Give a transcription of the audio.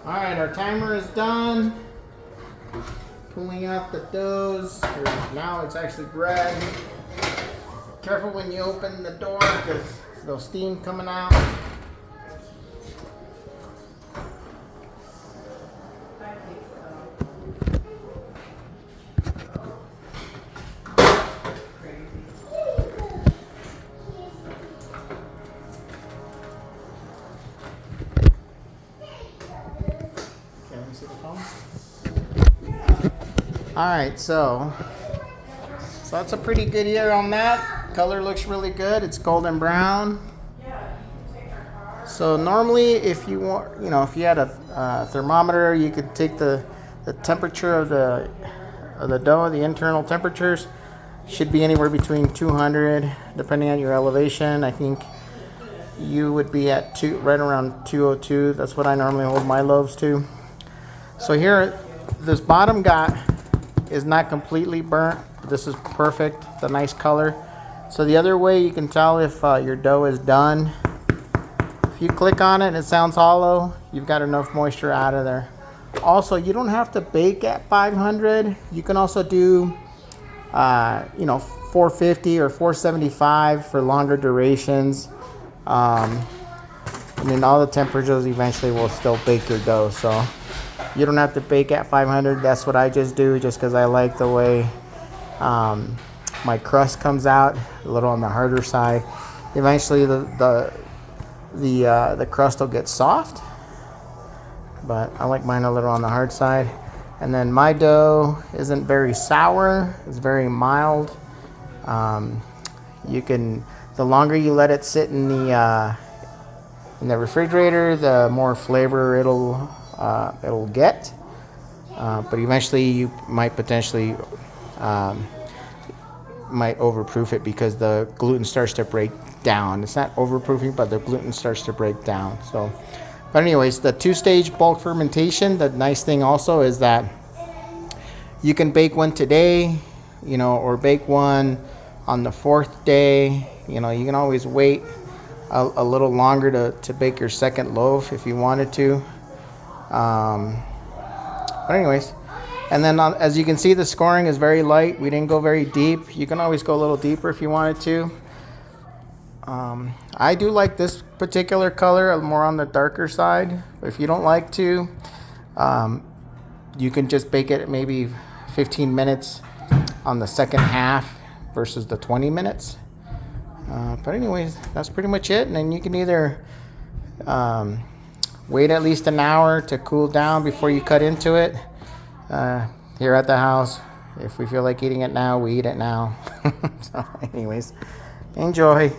All right, our timer is done. Pulling out the doughs. Now it's actually bread. Careful when you open the door because there's steam coming out. All right, so that's a pretty good year on that. Color looks really good. It's golden brown. So normally, if you want, if you had a thermometer, you could take the temperature of the dough. The internal temperatures should be anywhere between 200, depending on your elevation. I think you would be at right around 202. That's what I normally hold my loaves to. So here, this bottom is not completely burnt. This is perfect. It's a nice color. So the other way you can tell if your dough is done, if you click on it and it sounds hollow, you've got enough moisture out of there. Also, you don't have to bake at 500. You can also do 450 or 475 for longer durations. All the temperatures eventually will still bake your dough. So you don't have to bake at 500. That's what I just do, just because I like the way my crust comes out, a little on the harder side. Eventually, the crust will get soft, but I like mine a little on the hard side. And then my dough isn't very sour; it's very mild. The longer you let it sit in the refrigerator, the more flavor it'll get, but eventually you might potentially might overproof it because the gluten starts to break down. It's not overproofing, but the gluten starts to break down. So, but anyways, the 2-stage bulk fermentation, the nice thing also is that you can bake one today, or bake one on the 4th day. You can always wait a little longer to bake your second loaf if you wanted to. But anyways, and then as you can see, the scoring is very light. We didn't go very deep. You can always go a little deeper if you wanted to. I do like this particular color, more on the darker side. If you don't like to, you can just bake it maybe 15 minutes on the second half versus the 20 minutes. But anyways, that's pretty much it. And then you can either wait at least an hour to cool down before you cut into it. Here at the house, if we feel like eating it now, we eat it now. So anyways, enjoy.